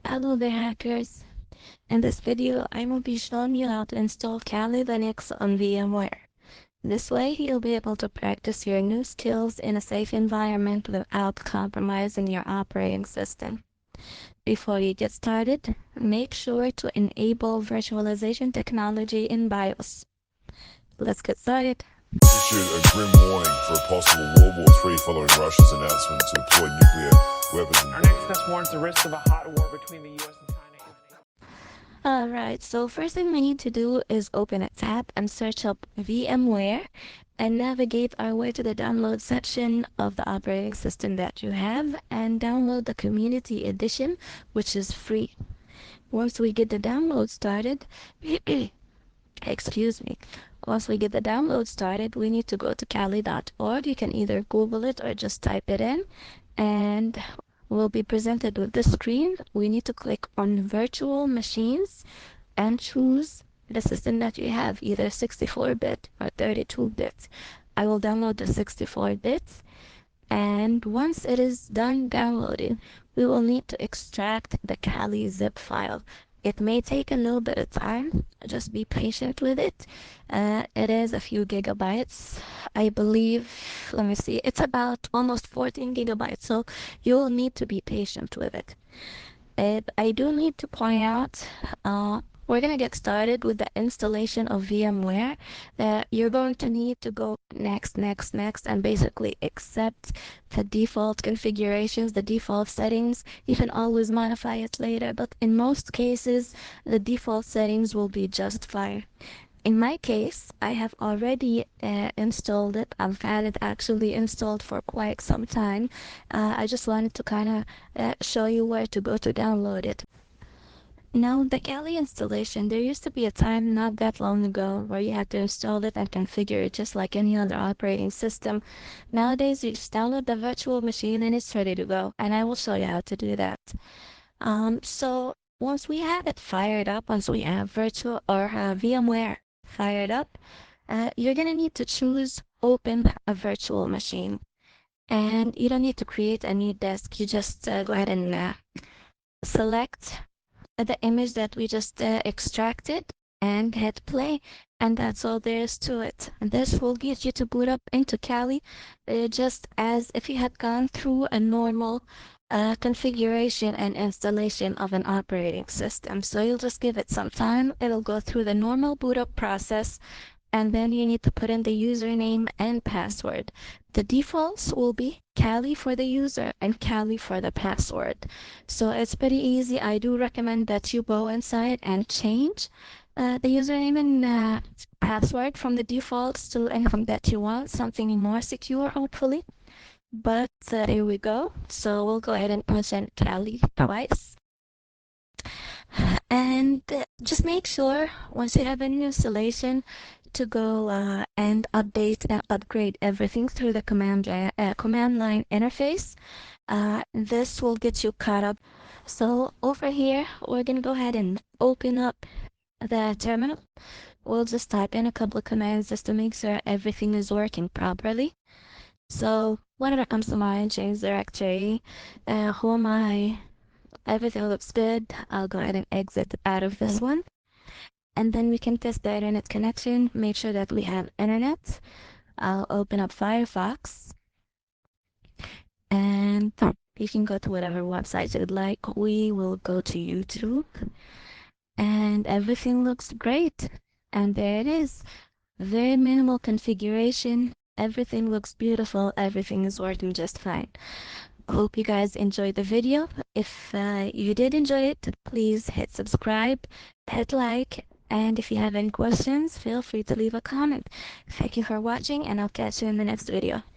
Hello there, hackers. In this video, I will be showing you how to install Kali Linux on VMware. This way, you'll be able to practice your new skills in a safe environment without compromising your operating system. Before you get started, make sure to enable virtualization technology in BIOS. Let's get started. Issued a grim warning for a possible World War III following Russia's announcement to deploy nuclear weapons. Our next test warrants the risk of a hot war between the U.S. and China. Alright, so first thing we need to do is open a tab and search up VMware and navigate our way to the download section of the operating system that you have and download the community edition, which is free. Once we get the download started, excuse me. Once we get the download started, we need to go to kali.org. You can either Google it or just type it in, and we'll be presented with this screen. We need to click on virtual machines and choose the system that you have, either 64-bit or 32-bit. I will download the 64-bit, and once it is done downloading, we will need to extract the Kali zip file. It may take a little bit of time, just be patient with it. It is a few gigabytes, I believe. Let me see, it's about almost 14 gigabytes, so you'll need to be patient with it. I do need to point out, we're going to get started with the installation of VMware. You're going to need to go next, and basically accept the default configurations, the default settings. You can always modify it later, but in most cases, the default settings will be just fine. In my case, I have already installed it. I've had it actually installed for quite some time. I just wanted to kind of show you where to go to download it. Now, the Kali installation, there used to be a time not that long ago where you had to install it and configure it just like any other operating system. Nowadays, you just download the virtual machine and it's ready to go, and I will show you how to do that. So once we have it fired up, once we have virtual or VMware fired up, you're gonna need to choose open a virtual machine, and you don't need to create a new disk. You just go ahead and select the image that we just extracted and hit play, and that's all there is to it. And this will get you to boot up into Kali just as if you had gone through a normal configuration and installation of an operating system. So you'll just give it some time. It'll go through the normal boot up process, and then you need to put in the username and password. The defaults will be Kali for the user and Kali for the password. So it's pretty easy. I do recommend that you go inside and change the username and password from the defaults to anything that you want, something more secure, hopefully. But there we go. So we'll go ahead and mention Kali twice. And just make sure once you have a new installation to go and update and upgrade everything through the command line interface. This will get you caught up. So over here, we're gonna go ahead and open up the terminal. We'll just type in a couple of commands just to make sure everything is working properly. So whenever it comes to my change directory, who am I? Everything looks good. I'll go ahead and exit out of this one. And then we can test the internet connection, make sure that we have internet. I'll open up Firefox, and you can go to whatever website you'd like. We will go to YouTube, and everything looks great. And there it is. Very minimal configuration. Everything looks beautiful. Everything is working just fine. Hope you guys enjoyed the video. If you did enjoy it, please hit subscribe, hit like, and if you have any questions, feel free to leave a comment. Thank you for watching, and I'll catch you in the next video.